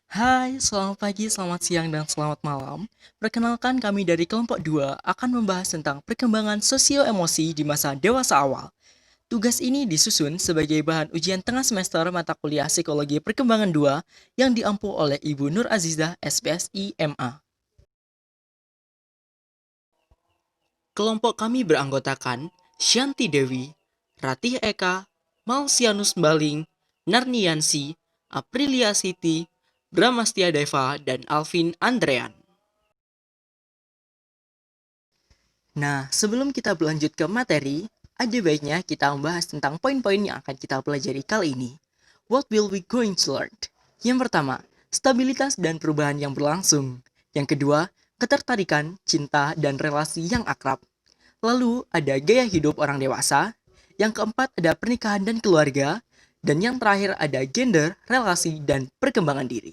Hai, selamat pagi, selamat siang, dan selamat malam. Perkenalkan kami dari kelompok 2 akan membahas tentang perkembangan sosio-emosi di masa dewasa awal. Tugas ini disusun sebagai bahan ujian tengah semester mata kuliah Psikologi Perkembangan 2 yang diampu oleh Ibu Nur Azizah, SPSI, MA. Kelompok kami beranggotakan Shanti Dewi, Ratih Eka, Malsianus Baling, Narniansi, Aprilia Siti, Bramastia Deva, dan Alvin Andrean. Nah, sebelum kita berlanjut ke materi, ada baiknya kita membahas tentang poin-poin yang akan kita pelajari kali ini. What will we going to learn? Yang pertama, stabilitas dan perubahan yang berlangsung. Yang kedua, ketertarikan, cinta, dan relasi yang akrab. Lalu ada gaya hidup orang dewasa. Yang keempat ada pernikahan dan keluarga. Dan yang terakhir ada gender, relasi, dan perkembangan diri.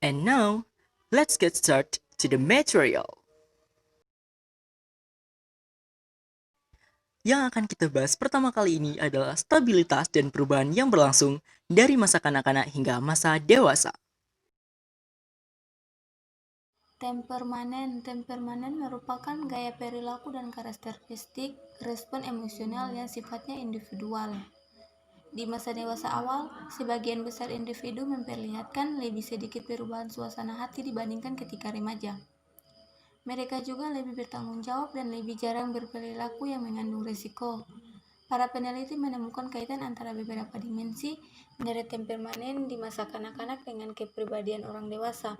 And now, let's get started to the material. Yang akan kita bahas pertama kali ini adalah stabilitas dan perubahan yang berlangsung dari masa kanak-kanak hingga masa dewasa. Temperamanen merupakan gaya perilaku dan karakteristik respon emosional yang sifatnya individual. Di masa dewasa awal, sebagian besar individu memperlihatkan lebih sedikit perubahan suasana hati dibandingkan ketika remaja. Mereka juga lebih bertanggung jawab dan lebih jarang berperilaku yang mengandung risiko. Para peneliti menemukan kaitan antara beberapa dimensi dari temperamanen di masa kanak-kanak dengan kepribadian orang dewasa.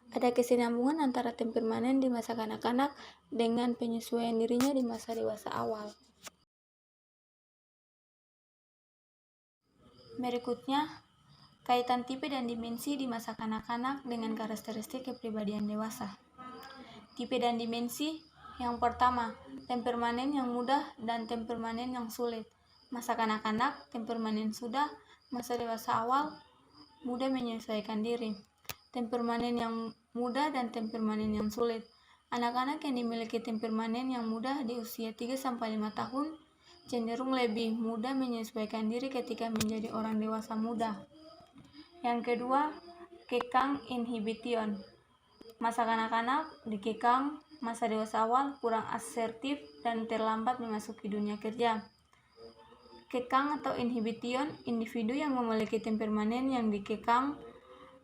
Ada kesinambungan antara temperamanen di masa kanak-kanak dengan penyesuaian dirinya di masa dewasa awal. Berikutnya, kaitan tipe dan dimensi di masa kanak-kanak dengan karakteristik kepribadian dewasa. Tipe dan dimensi yang pertama, temperamanen yang mudah dan temperamanen yang sulit. Masa kanak-kanak, temperamanen sudah, masa dewasa awal, mudah menyesuaikan diri. Temperamanen yang mudah dan temperamanen yang sulit. Anak-anak yang dimiliki temperamanen yang mudah di usia 3-5 tahun cenderung lebih mudah menyesuaikan diri ketika menjadi orang dewasa muda. Yang kedua, kekang inhibition. Masa kanak-kanak dikekang, masa dewasa awal kurang asertif dan terlambat memasuki dunia kerja. Kekang atau inhibition, individu yang memiliki temperamanen yang dikekang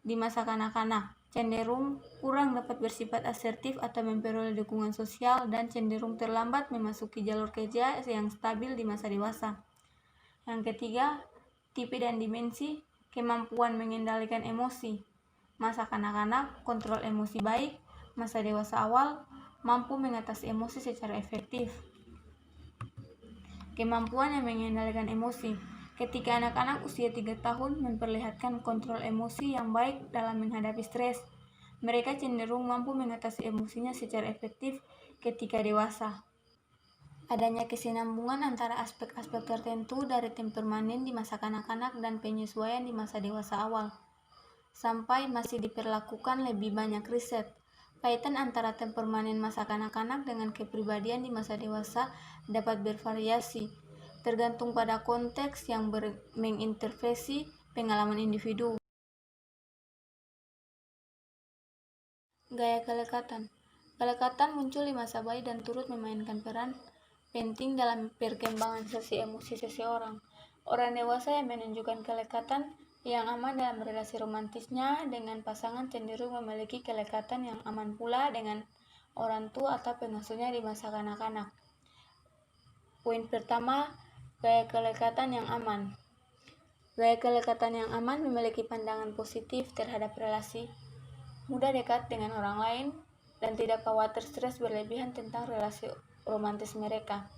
di masa kanak-kanak cenderung kurang dapat bersifat asertif atau memperoleh dukungan sosial dan cenderung terlambat memasuki jalur kerja yang stabil di masa dewasa. Yang ketiga, tipe dan dimensi kemampuan mengendalikan emosi. Masa kanak-kanak kontrol emosi baik, masa dewasa awal mampu mengatasi emosi secara efektif. Kemampuan yang mengendalikan emosi. Ketika anak-anak usia 3 tahun memperlihatkan kontrol emosi yang baik dalam menghadapi stres, mereka cenderung mampu mengatasi emosinya secara efektif ketika dewasa. Adanya kesinambungan antara aspek-aspek tertentu dari temperamanen di masa kanak-kanak dan penyesuaian di masa dewasa awal. Sampai masih diperlakukan lebih banyak riset. Kaitan antara temperamanen masa kanak-kanak dengan kepribadian di masa dewasa dapat bervariasi, tergantung pada konteks yang mengintervensi pengalaman individu. Gaya kelekatan. Kelekatan muncul di masa bayi dan turut memainkan peran penting dalam perkembangan sisi emosi seseorang. Orang dewasa yang menunjukkan kelekatan yang aman dalam relasi romantisnya dengan pasangan cenderung memiliki kelekatan yang aman pula dengan orang tua atau pengasuhnya di masa kanak-kanak. Poin pertama, gaya kelekatan yang aman. Gaya kelekatan yang aman memiliki pandangan positif terhadap relasi, mudah dekat dengan orang lain, dan tidak khawatir stres berlebihan tentang relasi romantis mereka.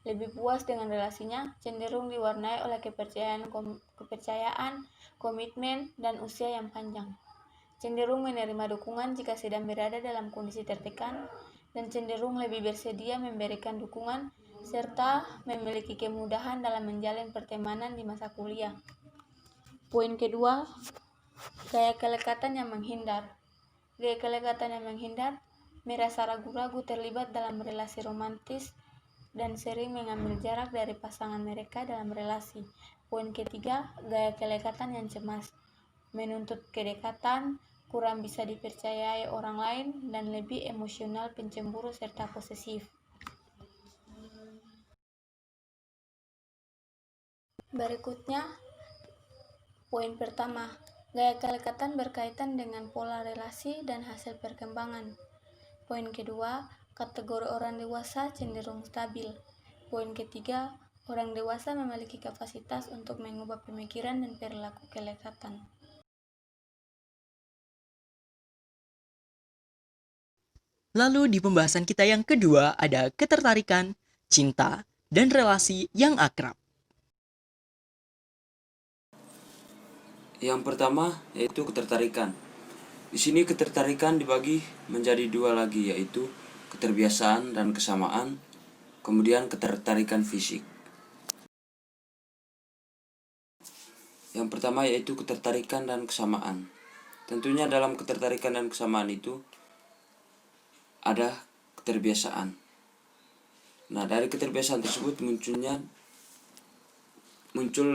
Lebih puas dengan relasinya, cenderung diwarnai oleh kepercayaan, komitmen, dan usia yang panjang. Cenderung menerima dukungan jika sedang berada dalam kondisi tertekan, dan cenderung lebih bersedia memberikan dukungan, serta memiliki kemudahan dalam menjalin pertemanan di masa kuliah. Poin kedua, gaya kelekatan yang menghindar. Gaya kelekatan yang menghindar merasa ragu-ragu terlibat dalam relasi romantis dan sering mengambil jarak dari pasangan mereka dalam relasi. Poin ketiga, gaya kelekatan yang cemas, menuntut kedekatan, kurang bisa dipercayai orang lain, dan lebih emosional, pencemburu, serta posesif. Berikutnya, poin pertama, gaya kelekatan berkaitan dengan pola relasi dan hasil perkembangan. Poin kedua, kategori orang dewasa cenderung stabil. Poin ketiga, orang dewasa memiliki kapasitas untuk mengubah pemikiran dan perilaku kelekatan. Lalu di pembahasan kita yang kedua ada ketertarikan, cinta, dan relasi yang akrab. Yang pertama yaitu ketertarikan. Di sini ketertarikan dibagi menjadi dua lagi, yaitu keterbiasaan dan kesamaan, kemudian ketertarikan fisik. Yang pertama yaitu ketertarikan dan kesamaan. Tentunya dalam ketertarikan dan kesamaan itu ada keterbiasaan. Nah, dari keterbiasaan tersebut muncul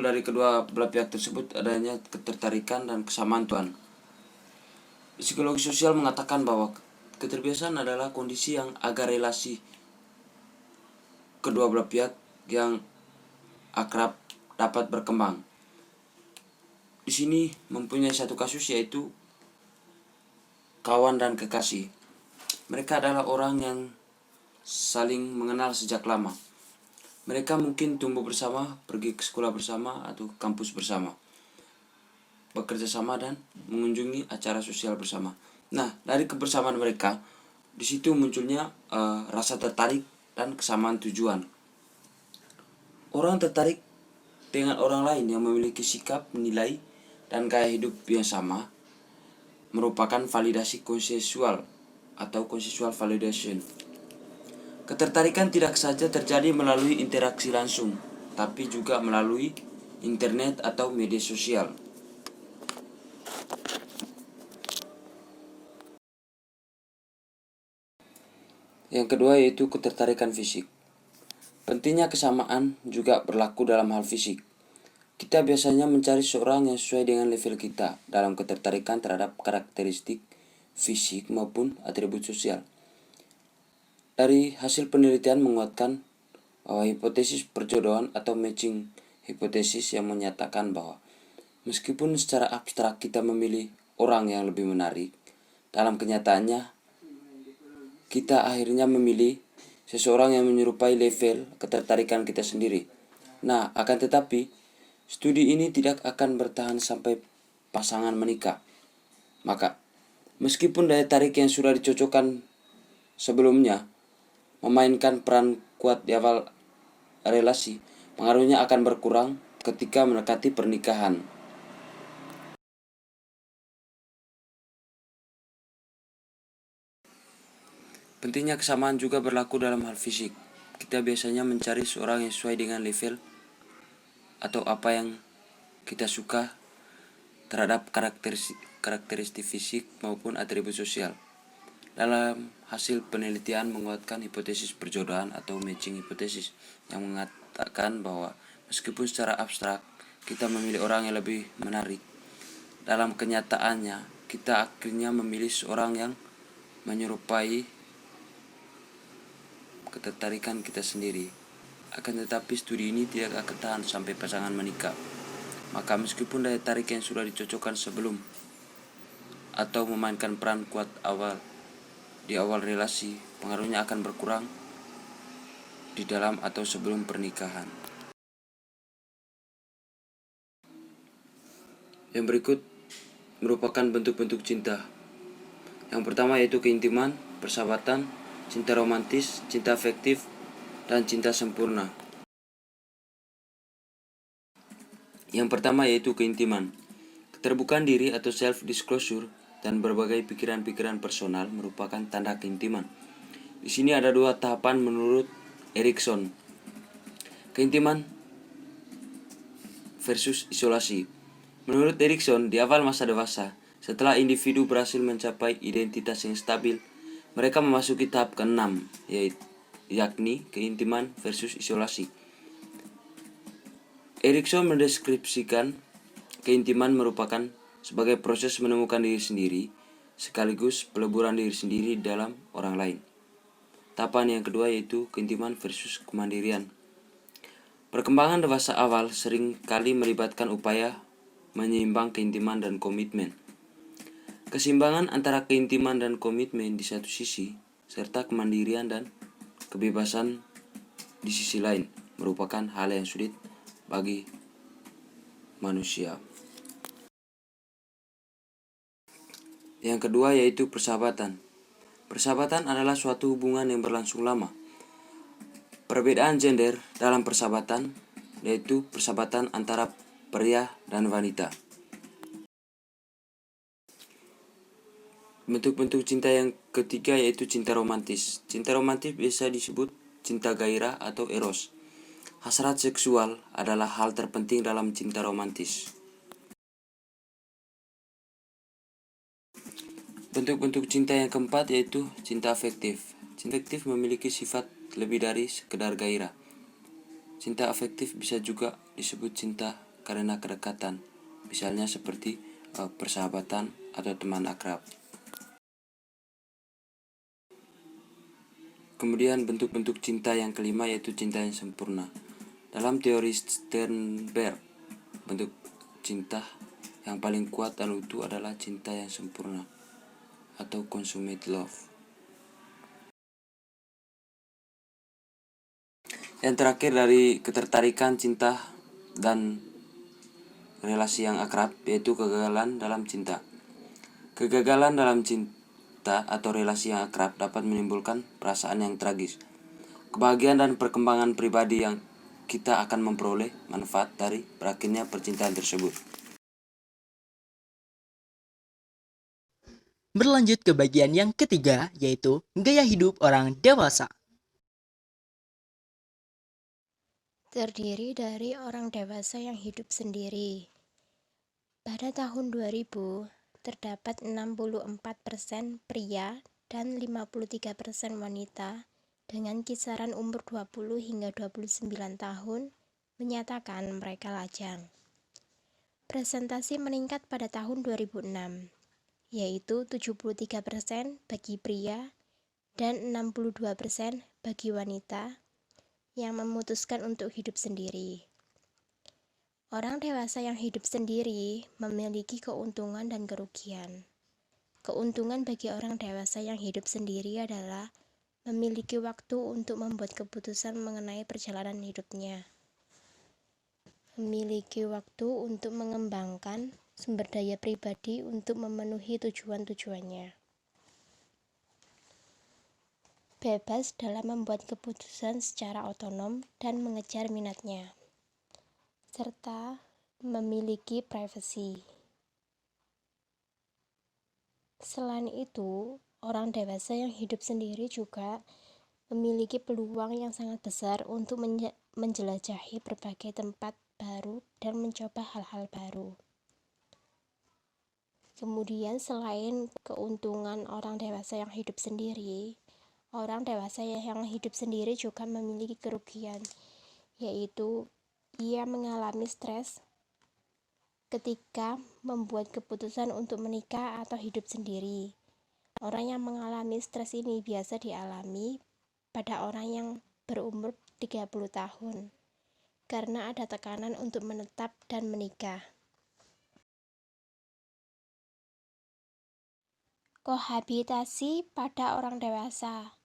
dari kedua belah pihak tersebut adanya ketertarikan dan kesamaan Tuhan. Psikologi sosial mengatakan bahwa keterbiasaan adalah kondisi yang agar relasi kedua belah pihak yang akrab dapat berkembang. Di sini mempunyai satu kasus yaitu kawan dan kekasih. Mereka adalah orang yang saling mengenal sejak lama. Mereka mungkin tumbuh bersama, pergi ke sekolah bersama atau kampus bersama, bekerja sama dan mengunjungi acara sosial bersama. Nah, dari kebersamaan mereka, di situ munculnya rasa tertarik dan kesamaan tujuan. Orang tertarik dengan orang lain yang memiliki sikap, nilai, dan gaya hidup yang sama merupakan validasi konsensual atau consensual validation. Ketertarikan tidak saja terjadi melalui interaksi langsung, tapi juga melalui internet atau media sosial. Yang kedua yaitu ketertarikan fisik. Pentingnya kesamaan juga berlaku dalam hal fisik. Kita biasanya mencari seorang yang sesuai dengan level kita dalam ketertarikan terhadap karakteristik fisik maupun atribut sosial. Dari hasil penelitian menguatkan bahwa hipotesis perjodohan atau matching hipotesis yang menyatakan bahwa meskipun secara abstrak kita memilih orang yang lebih menarik, dalam kenyataannya kita akhirnya memilih seseorang yang menyerupai level ketertarikan kita sendiri. Nah, akan tetapi studi ini tidak akan bertahan sampai pasangan menikah. Maka, meskipun daya tarik yang sudah dicocokkan sebelumnya memainkan peran kuat di awal relasi, pengaruhnya akan berkurang ketika mendekati pernikahan. Pentingnya kesamaan juga berlaku dalam hal fisik. Kita biasanya mencari seorang yang sesuai dengan level atau apa yang kita suka terhadap karakteristik fisik maupun atribut sosial. Dalam hasil penelitian menguatkan hipotesis perjodohan atau matching hipotesis yang mengatakan bahwa meskipun secara abstrak kita memilih orang yang lebih menarik, dalam kenyataannya kita akhirnya memilih seorang yang menyerupai ketertarikan kita sendiri. Akan tetapi studi ini tidak akan tahan sampai pasangan menikah. Maka meskipun daya tarik yang sudah dicocokkan sebelum atau memainkan peran kuat di awal relasi, pengaruhnya akan berkurang di dalam atau sebelum pernikahan. Yang berikut merupakan bentuk-bentuk cinta. Yang pertama yaitu keintiman, persahabatan, cinta romantis, cinta afektif, dan cinta sempurna. Yang pertama yaitu keintiman. Keterbukaan diri atau self-disclosure dan berbagai pikiran-pikiran personal merupakan tanda keintiman. Di sini ada dua tahapan menurut Erikson. Keintiman versus isolasi. Menurut Erikson, di awal masa dewasa, setelah individu berhasil mencapai identitas yang stabil, mereka memasuki tahap ke-6, yakni keintiman versus isolasi. Erikson mendeskripsikan keintiman merupakan sebagai proses menemukan diri sendiri sekaligus peleburan diri sendiri dalam orang lain. Tahapan yang kedua yaitu keintiman versus kemandirian. Perkembangan dewasa awal sering kali melibatkan upaya menyeimbang keintiman dan komitmen. Keseimbangan antara keintiman dan komitmen di satu sisi, serta kemandirian dan kebebasan di sisi lain, merupakan hal yang sulit bagi manusia. Yang kedua yaitu persahabatan. Persahabatan adalah suatu hubungan yang berlangsung lama. Perbedaan gender dalam persahabatan yaitu persahabatan antara pria dan wanita. Bentuk-bentuk cinta yang ketiga yaitu cinta romantis. Cinta romantis biasa disebut cinta gairah atau eros. Hasrat seksual adalah hal terpenting dalam cinta romantis. Bentuk-bentuk cinta yang keempat yaitu cinta afektif. Cinta afektif memiliki sifat lebih dari sekedar gairah. Cinta afektif bisa juga disebut cinta karena kedekatan, misalnya seperti persahabatan atau teman akrab. Kemudian bentuk-bentuk cinta yang kelima yaitu cinta yang sempurna. Dalam teori Sternberg, bentuk cinta yang paling kuat dan utuh adalah cinta yang sempurna atau consummate love. Yang terakhir dari ketertarikan, cinta, dan relasi yang akrab yaitu kegagalan dalam cinta. Kegagalan dalam cinta atau relasi yang akrab dapat menimbulkan perasaan yang tragis. Kebahagiaan dan perkembangan pribadi yang kita akan memperoleh manfaat dari berakhirnya percintaan tersebut. Berlanjut ke bagian yang ketiga, yaitu gaya hidup orang dewasa. Terdiri dari orang dewasa yang hidup sendiri. Pada tahun 2000, terdapat 64% pria dan 53% wanita dengan kisaran umur 20 hingga 29 tahun menyatakan mereka lajang. Presentasi meningkat pada tahun 2006, yaitu 73% bagi pria dan 62% bagi wanita yang memutuskan untuk hidup sendiri. Orang dewasa yang hidup sendiri memiliki keuntungan dan kerugian. Keuntungan bagi orang dewasa yang hidup sendiri adalah memiliki waktu untuk membuat keputusan mengenai perjalanan hidupnya. Memiliki waktu untuk mengembangkan sumber daya pribadi untuk memenuhi tujuan-tujuannya. Bebas dalam membuat keputusan secara otonom dan mengejar minatnya, serta memiliki privasi. Selain itu, orang dewasa yang hidup sendiri juga memiliki peluang yang sangat besar untuk menjelajahi berbagai tempat baru dan mencoba hal-hal baru. Kemudian selain keuntungan orang dewasa yang hidup sendiri, orang dewasa yang hidup sendiri juga memiliki kerugian, yaitu ia mengalami stres ketika membuat keputusan untuk menikah atau hidup sendiri. Orang yang mengalami stres ini biasa dialami pada orang yang berumur 30 tahun, karena ada tekanan untuk menetap dan menikah. Kohabitasi pada orang dewasa.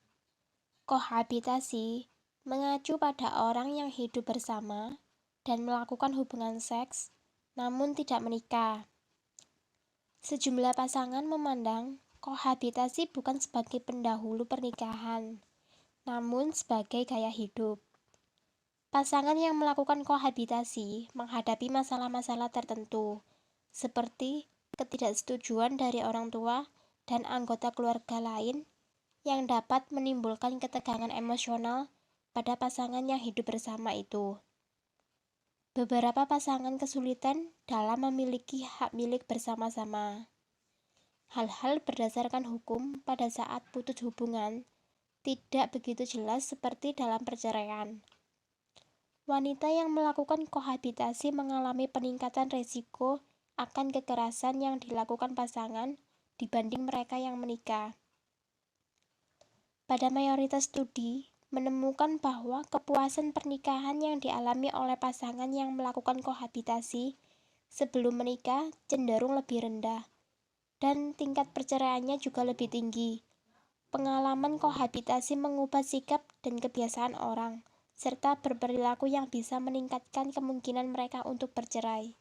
Kohabitasi mengacu pada orang yang hidup bersama dan melakukan hubungan seks namun tidak menikah. Sejumlah pasangan memandang kohabitasi bukan sebagai pendahulu pernikahan, namun sebagai gaya hidup. Pasangan yang melakukan kohabitasi menghadapi masalah-masalah tertentu, seperti ketidaksetujuan dari orang tua dan anggota keluarga lain yang dapat menimbulkan ketegangan emosional pada pasangan yang hidup bersama itu. Beberapa pasangan kesulitan dalam memiliki hak milik bersama-sama. Hal-hal berdasarkan hukum pada saat putus hubungan tidak begitu jelas seperti dalam perceraian. wanita yang melakukan kohabitasi mengalami peningkatan risiko akan kekerasan yang dilakukan pasangan dibanding mereka yang menikah. Pada mayoritas studi, menemukan bahwa kepuasan pernikahan yang dialami oleh pasangan yang melakukan kohabitasi sebelum menikah cenderung lebih rendah, dan tingkat perceraiannya juga lebih tinggi. Pengalaman kohabitasi mengubah sikap dan kebiasaan orang, serta berperilaku yang bisa meningkatkan kemungkinan mereka untuk bercerai.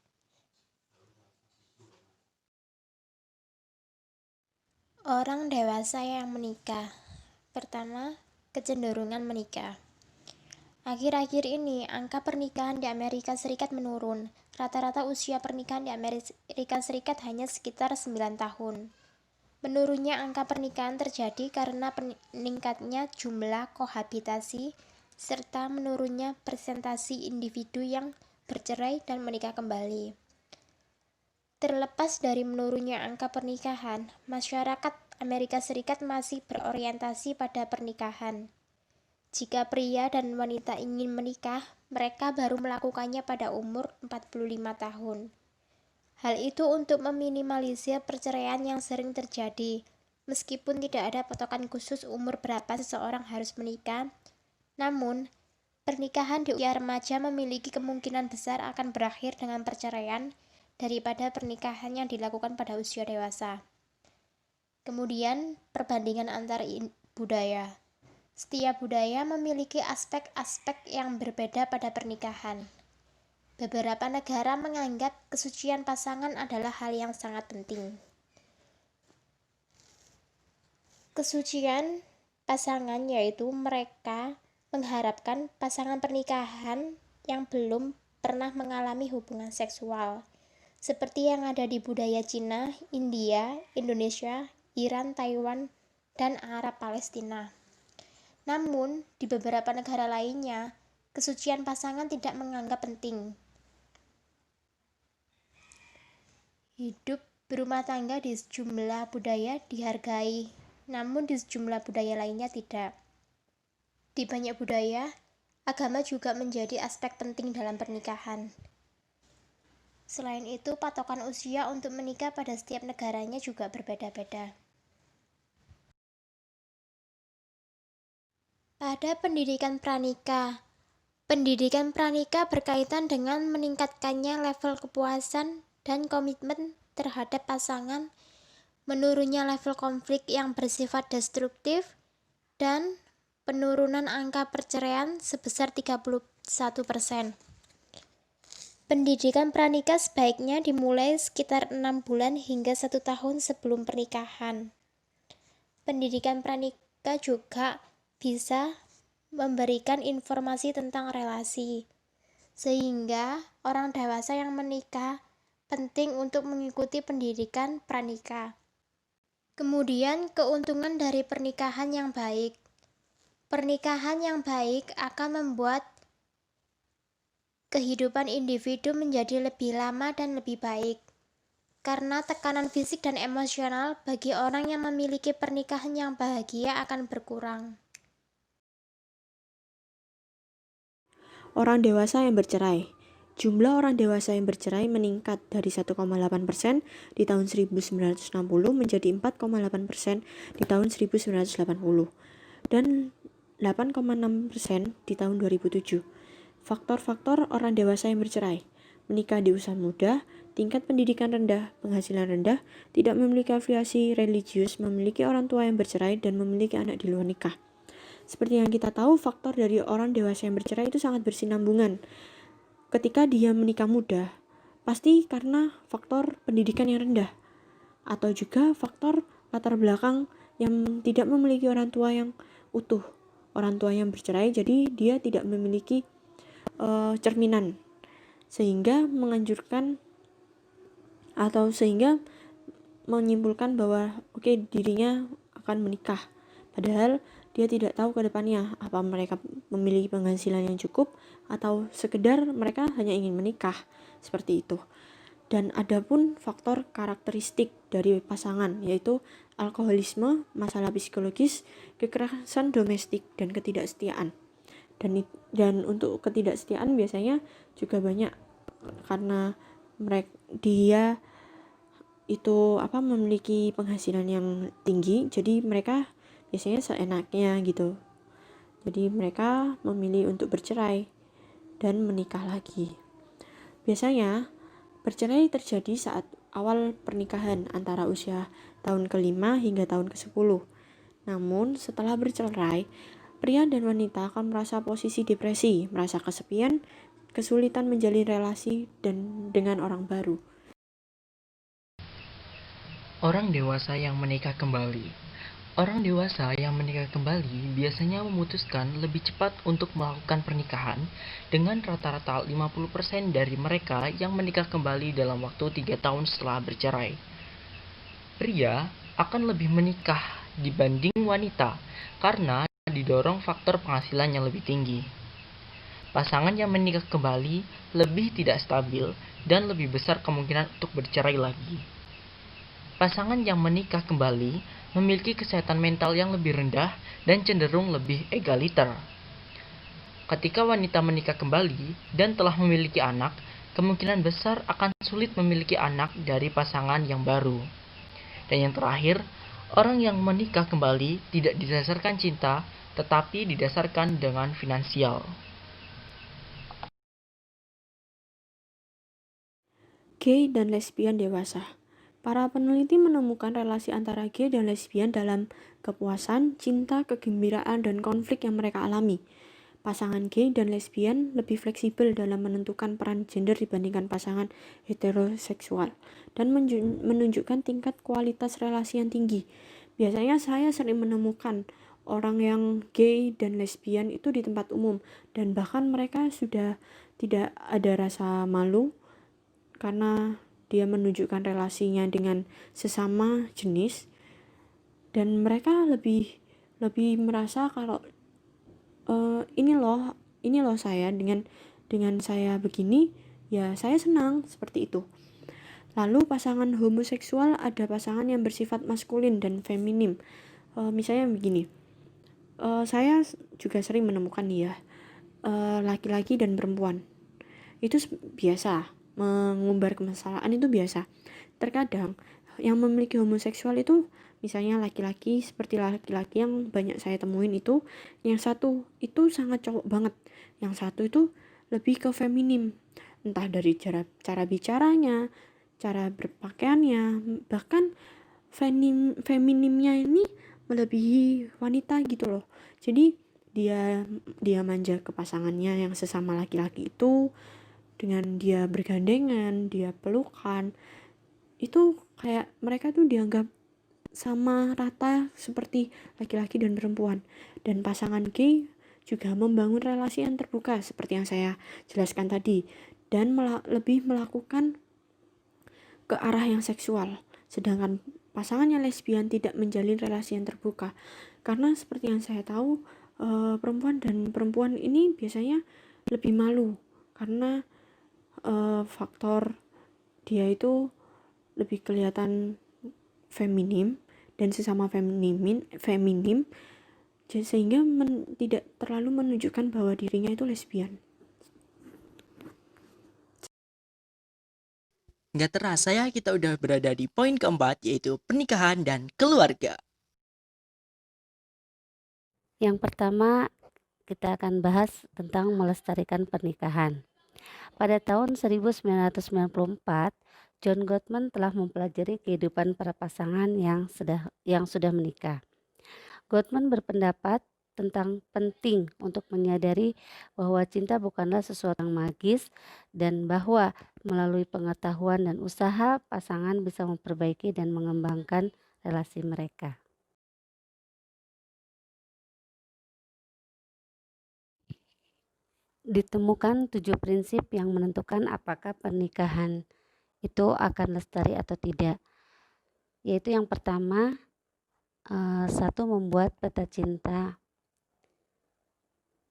Orang dewasa yang menikah. Pertama, kecenderungan menikah. Akhir-akhir ini, angka pernikahan di Amerika Serikat menurun. Rata-rata usia pernikahan di Amerika Serikat hanya sekitar 9 tahun. Menurunnya angka pernikahan terjadi karena meningkatnya jumlah kohabitasi serta menurunnya persentase individu yang bercerai dan menikah kembali. Terlepas dari menurunnya angka pernikahan, masyarakat Amerika Serikat masih berorientasi pada pernikahan. Jika pria dan wanita ingin menikah, mereka baru melakukannya pada umur 45 tahun. Hal itu untuk meminimalisir perceraian yang sering terjadi. Meskipun tidak ada patokan khusus umur berapa seseorang harus menikah, namun pernikahan di usia remaja memiliki kemungkinan besar akan berakhir dengan perceraian daripada pernikahan yang dilakukan pada usia dewasa. Kemudian, perbandingan antar budaya. Setiap budaya memiliki aspek-aspek yang berbeda pada pernikahan. Beberapa negara menganggap kesucian pasangan adalah hal yang sangat penting. Kesucian pasangan yaitu mereka mengharapkan pasangan pernikahan yang belum pernah mengalami hubungan seksual, seperti yang ada di budaya Cina, India, Indonesia, Iran, Taiwan, dan Arab Palestina. Namun, di beberapa negara lainnya, kesucian pasangan tidak menganggap penting. Hidup berumah tangga di sejumlah budaya dihargai, namun di sejumlah budaya lainnya tidak. Di banyak budaya, agama juga menjadi aspek penting dalam pernikahan. Selain itu, patokan usia untuk menikah pada setiap negaranya juga berbeda-beda. Pada pendidikan pranikah, pendidikan pranikah berkaitan dengan meningkatkannya level kepuasan dan komitmen terhadap pasangan, menurunnya level konflik yang bersifat destruktif, dan penurunan angka perceraian sebesar 31%. Pendidikan pranikah sebaiknya dimulai sekitar 6 bulan hingga 1 tahun sebelum pernikahan. Pendidikan pranikah juga bisa memberikan informasi tentang relasi, sehingga orang dewasa yang menikah penting untuk mengikuti pendidikan pranikah. Kemudian, keuntungan dari pernikahan yang baik. Pernikahan yang baik akan membuat kehidupan individu menjadi lebih lama dan lebih baik, karena tekanan fisik dan emosional bagi orang yang memiliki pernikahan yang bahagia akan berkurang. Orang dewasa yang bercerai. Jumlah orang dewasa yang bercerai meningkat dari 1,8% di tahun 1960 menjadi 4,8% di tahun 1980 dan 8,6% di tahun 2007. Faktor-faktor orang dewasa yang bercerai: menikah di usia muda, tingkat pendidikan rendah, penghasilan rendah, tidak memiliki afiliasi religius, memiliki orang tua yang bercerai, dan memiliki anak di luar nikah. Seperti yang kita tahu, faktor dari orang dewasa yang bercerai itu sangat bersinambungan. Ketika dia menikah muda, pasti karena faktor pendidikan yang rendah, atau juga faktor latar belakang yang tidak memiliki orang tua yang utuh. Orang tua yang bercerai, jadi dia tidak memiliki cerminan, sehingga menganjurkan atau sehingga menyimpulkan bahwa dirinya akan menikah. Padahal dia tidak tahu ke depannya apa mereka memiliki penghasilan yang cukup atau sekedar mereka hanya ingin menikah, seperti itu. Dan adapun faktor karakteristik dari pasangan, yaitu alkoholisme, masalah psikologis, kekerasan domestik, dan ketidaksetiaan. dan untuk ketidaksetiaan biasanya juga banyak karena dia itu memiliki penghasilan yang tinggi, jadi mereka biasanya seenaknya gitu. Jadi mereka memilih untuk bercerai dan menikah lagi. Biasanya bercerai terjadi saat awal pernikahan antara usia tahun ke-5 hingga tahun ke-10. Namun setelah bercerai, pria dan wanita akan merasa posisi depresi, merasa kesepian, kesulitan menjalin relasi dan dengan orang baru. Orang dewasa yang menikah kembali. Orang dewasa yang menikah kembali biasanya memutuskan lebih cepat untuk melakukan pernikahan dengan rata-rata 50% dari mereka yang menikah kembali dalam waktu 3 tahun setelah bercerai. Pria akan lebih menikah dibanding wanita karena didorong faktor penghasilan yang lebih tinggi. Pasangan yang menikah kembali lebih tidak stabil dan lebih besar kemungkinan untuk bercerai lagi. Pasangan yang menikah kembali memiliki kesehatan mental yang lebih rendah dan cenderung lebih egaliter. Ketika wanita menikah kembali dan telah memiliki anak, kemungkinan besar akan sulit memiliki anak dari pasangan yang baru. Dan yang terakhir, orang yang menikah kembali tidak didasarkan cinta, tetapi didasarkan dengan finansial. Gay dan lesbian dewasa. Para peneliti menemukan relasi antara gay dan lesbian dalam kepuasan, cinta, kegembiraan, dan konflik yang mereka alami. Pasangan gay dan lesbian lebih fleksibel dalam menentukan peran gender dibandingkan pasangan heteroseksual dan menunjukkan tingkat kualitas relasi yang tinggi. Biasanya saya sering menemukan orang yang gay dan lesbian itu di tempat umum dan bahkan mereka sudah tidak ada rasa malu karena dia menunjukkan relasinya dengan sesama jenis dan mereka lebih merasa kalau ini loh saya dengan saya begini ya saya senang seperti itu. Lalu pasangan homoseksual, ada pasangan yang bersifat maskulin dan feminim. Misalnya begini, saya juga sering menemukan laki-laki dan perempuan itu biasa mengumbar kemesalaan itu biasa. Terkadang yang memiliki homoseksual itu misalnya laki-laki seperti laki-laki yang banyak saya temuin itu, yang satu itu sangat cowok banget, yang satu itu lebih ke feminim, entah dari cara bicaranya, cara berpakaiannya, bahkan feminimnya ini melebihi wanita gitu loh. Jadi dia manja ke pasangannya yang sesama laki-laki itu, dengan dia bergandengan, dia pelukan, itu kayak mereka tuh dianggap sama rata seperti laki-laki dan perempuan. Dan pasangan gay juga membangun relasi yang terbuka seperti yang saya jelaskan tadi dan lebih melakukan ke arah yang seksual. Sedangkan pasangan yang lesbian tidak menjalin relasi yang terbuka karena seperti yang saya tahu perempuan dan perempuan ini biasanya lebih malu karena faktor dia itu lebih kelihatan feminim dan sesama feminim sehingga tidak terlalu menunjukkan bahwa dirinya itu lesbian. Nggak terasa ya kita udah berada di poin keempat yaitu pernikahan dan keluarga. Yang pertama, kita akan bahas tentang melestarikan pernikahan. Pada tahun 1994, John Gottman telah mempelajari kehidupan para pasangan yang sudah menikah. Gottman berpendapat tentang penting untuk menyadari bahwa cinta bukanlah sesuatu yang magis dan bahwa melalui pengetahuan dan usaha pasangan bisa memperbaiki dan mengembangkan relasi mereka. Ditemukan 7 prinsip yang menentukan apakah pernikahan itu akan lestari atau tidak. Yaitu yang pertama, 1, membuat peta cinta.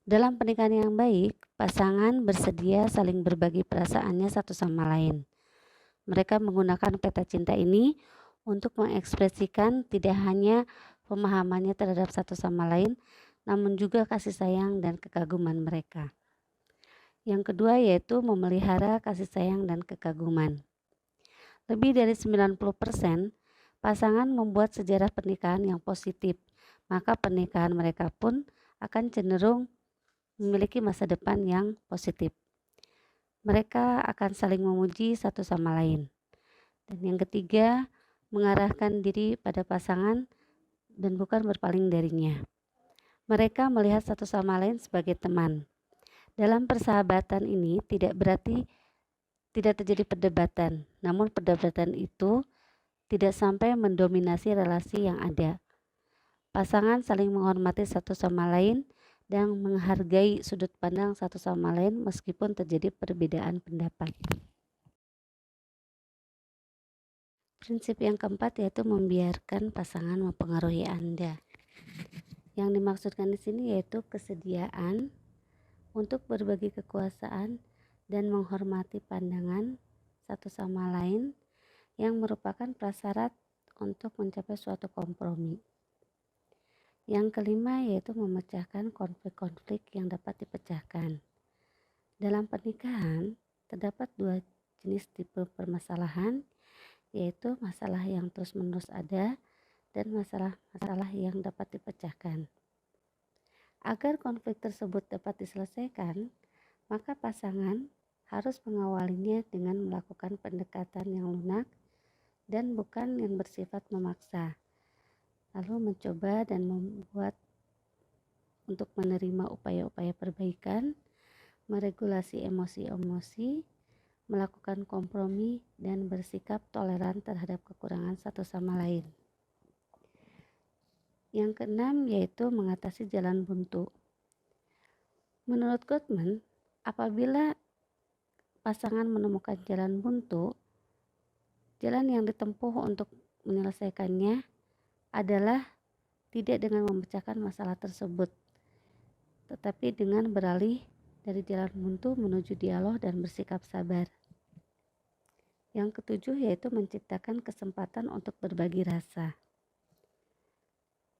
Dalam pernikahan yang baik, pasangan bersedia saling berbagi perasaannya satu sama lain. Mereka menggunakan peta cinta ini untuk mengekspresikan tidak hanya pemahamannya terhadap satu sama lain, namun juga kasih sayang dan kekaguman mereka. Yang kedua yaitu memelihara kasih sayang dan kekaguman. Lebih dari 90% pasangan membuat sejarah pernikahan yang positif, maka pernikahan mereka pun akan cenderung memiliki masa depan yang positif. Mereka akan saling memuji satu sama lain. Dan yang ketiga, mengarahkan diri pada pasangan dan bukan berpaling darinya. Mereka melihat satu sama lain sebagai teman. Dalam persahabatan ini tidak berarti tidak terjadi perdebatan, namun perdebatan itu tidak sampai mendominasi relasi yang ada. Pasangan saling menghormati satu sama lain dan menghargai sudut pandang satu sama lain meskipun terjadi perbedaan pendapat. Prinsip yang keempat yaitu membiarkan pasangan mempengaruhi Anda. Yang dimaksudkan di sini yaitu kesediaan untuk berbagi kekuasaan dan menghormati pandangan satu sama lain yang merupakan prasyarat untuk mencapai suatu kompromi. Yang kelima yaitu memecahkan konflik-konflik yang dapat dipecahkan. Dalam pernikahan terdapat dua jenis tipe permasalahan, yaitu masalah yang terus-menerus ada dan masalah-masalah yang dapat dipecahkan. Agar konflik tersebut dapat diselesaikan, maka pasangan harus mengawalinya dengan melakukan pendekatan yang lunak dan bukan yang bersifat memaksa, lalu mencoba dan membuat untuk menerima upaya-upaya perbaikan, meregulasi emosi-emosi, melakukan kompromi, dan bersikap toleran terhadap kekurangan satu sama lain. Yang keenam yaitu mengatasi jalan buntu. Menurut Gottman, apabila pasangan menemukan jalan buntu, jalan yang ditempuh untuk menyelesaikannya adalah tidak dengan memecahkan masalah tersebut, tetapi dengan beralih dari jalan buntu menuju dialog dan bersikap sabar. Yang ketujuh yaitu menciptakan kesempatan untuk berbagi rasa.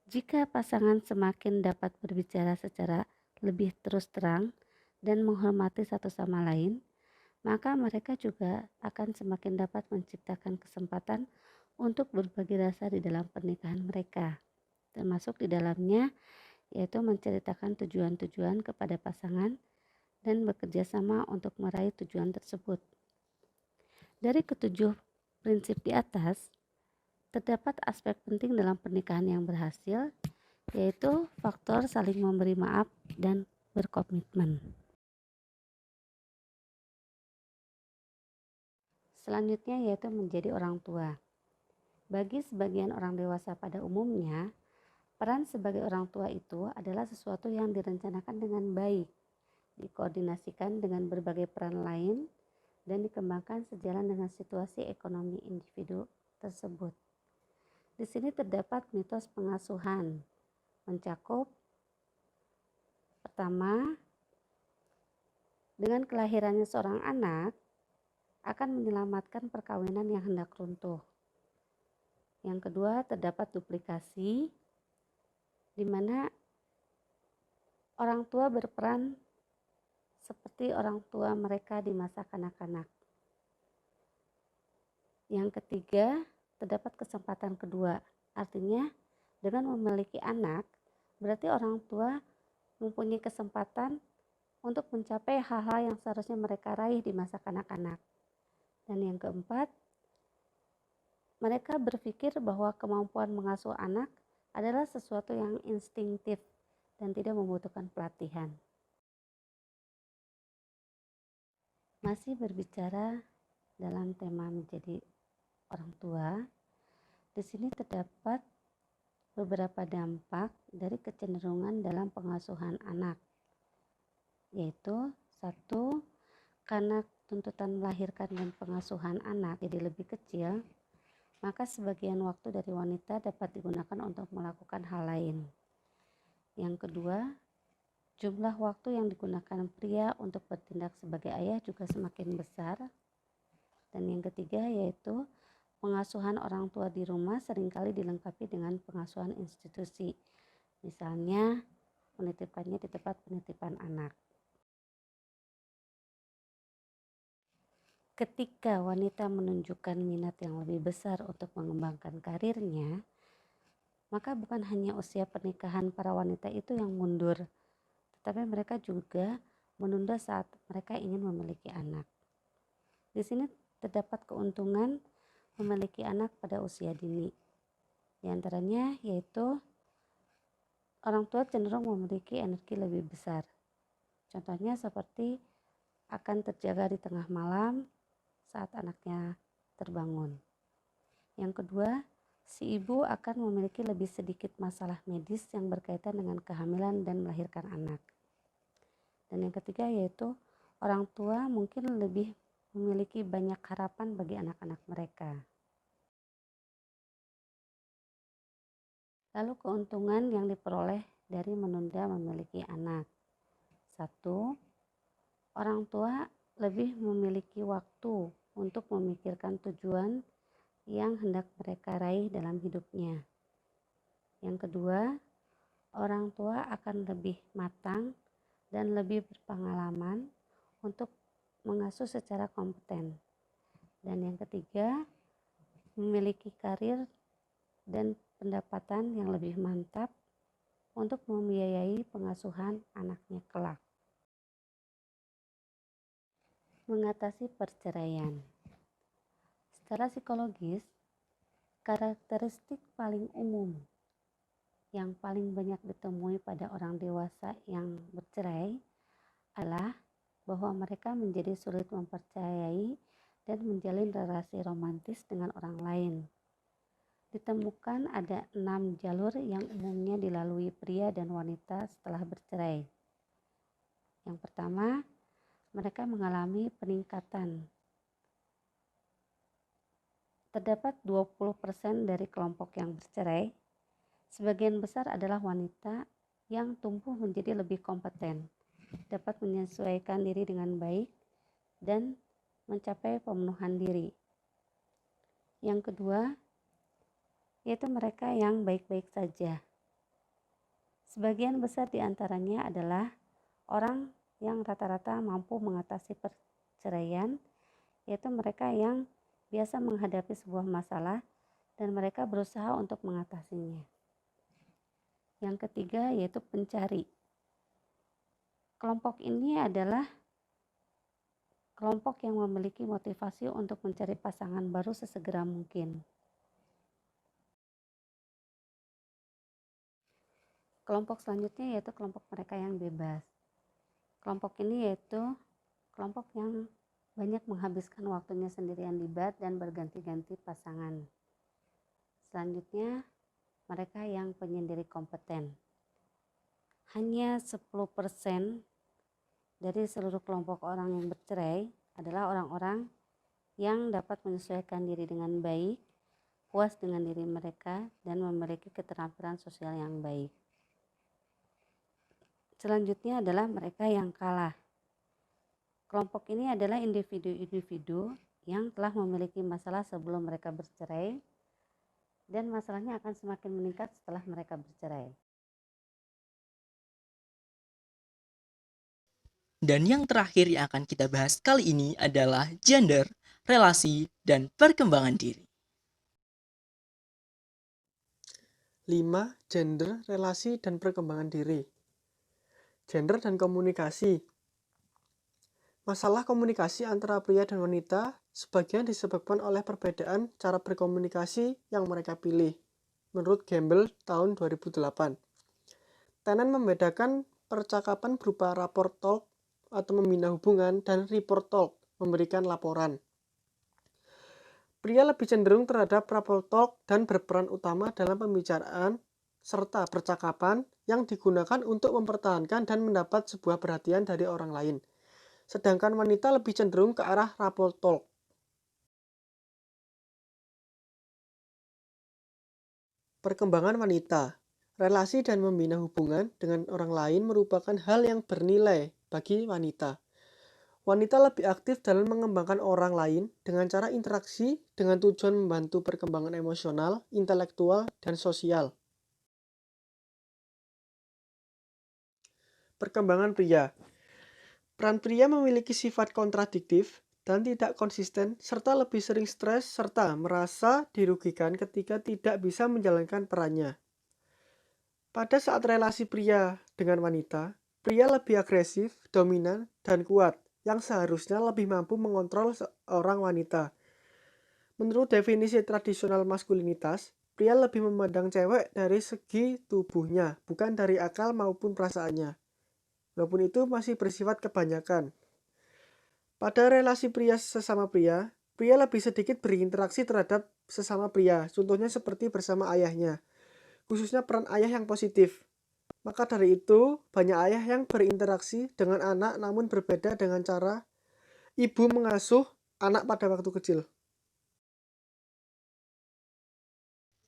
Jika pasangan semakin dapat berbicara secara lebih terus terang dan menghormati satu sama lain, maka mereka juga akan semakin dapat menciptakan kesempatan untuk berbagi rasa di dalam pernikahan mereka, termasuk di dalamnya yaitu menceritakan tujuan-tujuan kepada pasangan dan bekerja sama untuk meraih tujuan tersebut. Dari ketujuh prinsip di atas, terdapat aspek penting dalam pernikahan yang berhasil, yaitu faktor saling memberi maaf dan berkomitmen. Selanjutnya yaitu menjadi orang tua. Bagi sebagian orang dewasa pada umumnya, peran sebagai orang tua itu adalah sesuatu yang direncanakan dengan baik, dikoordinasikan dengan berbagai peran lain, dan dikembangkan sejalan dengan situasi ekonomi individu tersebut. Di sini terdapat mitos pengasuhan, mencakup pertama, dengan kelahirannya seorang anak akan menyelamatkan perkawinan yang hendak runtuh. Yang kedua, terdapat duplikasi, di mana orang tua berperan seperti orang tua mereka di masa kanak-kanak. Yang ketiga, terdapat kesempatan kedua, artinya dengan memiliki anak, berarti orang tua mempunyai kesempatan untuk mencapai hal-hal yang seharusnya mereka raih di masa kanak-kanak. Dan yang keempat, mereka berpikir bahwa kemampuan mengasuh anak adalah sesuatu yang instinktif dan tidak membutuhkan pelatihan. Masih berbicara dalam tema menjadi orang tua, di sini terdapat beberapa dampak dari kecenderungan dalam pengasuhan anak, yaitu satu, karena tuntutan melahirkan dan pengasuhan anak jadi lebih kecil, maka sebagian waktu dari wanita dapat digunakan untuk melakukan hal lain. Yang kedua, jumlah waktu yang digunakan pria untuk bertindak sebagai ayah juga semakin besar. Dan yang ketiga yaitu pengasuhan orang tua di rumah seringkali dilengkapi dengan pengasuhan institusi. Misalnya menitipkannya di tempat penitipan anak. Ketika wanita menunjukkan minat yang lebih besar untuk mengembangkan karirnya, maka bukan hanya usia pernikahan para wanita itu yang mundur, tetapi mereka juga menunda saat mereka ingin memiliki anak. Di sini terdapat keuntungan memiliki anak pada usia dini. Di antaranya yaitu orang tua cenderung memiliki energi lebih besar. Contohnya seperti akan terjaga di tengah malam saat anaknya terbangun. Yang kedua, si ibu akan memiliki lebih sedikit masalah medis yang berkaitan dengan kehamilan dan melahirkan anak. Dan yang ketiga yaitu orang tua mungkin lebih memiliki banyak harapan bagi anak-anak mereka. Lalu keuntungan yang diperoleh dari menunda memiliki anak. 1. Orang tua lebih memiliki waktu untuk memikirkan tujuan yang hendak mereka raih dalam hidupnya. Yang kedua, orang tua akan lebih matang dan lebih berpengalaman untuk mengasuh secara kompeten. Dan yang ketiga, memiliki karir dan pendapatan yang lebih mantap untuk membiayai pengasuhan anaknya kelak. Mengatasi perceraian. Secara psikologis, karakteristik paling umum yang paling banyak ditemui pada orang dewasa yang bercerai adalah bahwa mereka menjadi sulit mempercayai dan menjalin relasi romantis dengan orang lain. Ditemukan ada 6 jalur yang umumnya dilalui pria dan wanita setelah bercerai. Yang pertama, mereka mengalami peningkatan. Terdapat 20% dari kelompok yang bercerai, sebagian besar adalah wanita yang tumbuh menjadi lebih kompeten, dapat menyesuaikan diri dengan baik, dan mencapai pemenuhan diri. Yang kedua, yaitu mereka yang baik-baik saja. Sebagian besar di antaranya adalah orang yang rata-rata mampu mengatasi perceraian, yaitu mereka yang biasa menghadapi sebuah masalah dan mereka berusaha untuk mengatasinya. Yang ketiga yaitu pencari. Kelompok ini adalah kelompok yang memiliki motivasi untuk mencari pasangan baru sesegera mungkin. Kelompok selanjutnya yaitu kelompok mereka yang bebas. Kelompok ini yaitu kelompok yang banyak menghabiskan waktunya sendirian di bar dan berganti-ganti pasangan. Selanjutnya, mereka yang penyendiri kompeten. Hanya 10% dari seluruh kelompok orang yang bercerai adalah orang-orang yang dapat menyesuaikan diri dengan baik, puas dengan diri mereka, dan memiliki keterampilan sosial yang baik. Selanjutnya adalah mereka yang kalah. Kelompok ini adalah individu-individu yang telah memiliki masalah sebelum mereka bercerai dan masalahnya akan semakin meningkat setelah mereka bercerai. Dan yang terakhir yang akan kita bahas kali ini adalah gender, relasi, dan perkembangan diri. 5. Gender, relasi, dan perkembangan diri. Gender dan komunikasi. Masalah komunikasi antara pria dan wanita sebagian disebabkan oleh perbedaan cara berkomunikasi yang mereka pilih. Menurut Gamble tahun 2008. Tenen membedakan percakapan berupa rapport talk atau membina hubungan dan report talk, memberikan laporan. Pria lebih cenderung terhadap rapport talk dan berperan utama dalam pembicaraan serta percakapan yang digunakan untuk mempertahankan dan mendapat sebuah perhatian dari orang lain. Sedangkan wanita lebih cenderung ke arah rapport talk. Perkembangan wanita. Relasi dan membina hubungan dengan orang lain merupakan hal yang bernilai bagi wanita. Wanita lebih aktif dalam mengembangkan orang lain dengan cara interaksi dengan tujuan membantu perkembangan emosional, intelektual, dan sosial. perkembangan pria. Peran pria memiliki sifat kontradiktif dan tidak konsisten, serta lebih sering stres serta merasa dirugikan ketika tidak bisa menjalankan perannya. Pada saat relasi pria dengan wanita, pria lebih agresif, dominan, dan kuat, yang seharusnya lebih mampu mengontrol seorang wanita. Menurut definisi tradisional maskulinitas, pria lebih memandang cewek dari segi tubuhnya, bukan dari akal maupun perasaannya. Walaupun itu masih bersifat kebanyakan. Pada relasi pria sesama pria, pria lebih sedikit berinteraksi terhadap sesama pria, contohnya seperti bersama ayahnya, khususnya peran ayah yang positif. Maka dari itu, banyak ayah yang berinteraksi dengan anak namun berbeda dengan cara ibu mengasuh anak pada waktu kecil.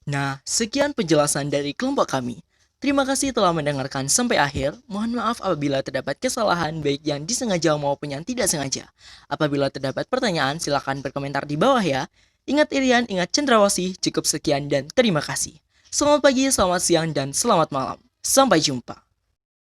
Nah, sekian penjelasan dari kelompok kami. Terima kasih telah mendengarkan sampai akhir. Mohon maaf apabila terdapat kesalahan baik yang disengaja maupun yang tidak sengaja. Apabila terdapat pertanyaan, silakan berkomentar di bawah ya. Ingat Irian, ingat Cendrawasih. Cukup sekian dan terima kasih. Selamat pagi, selamat siang, dan selamat malam. Sampai jumpa.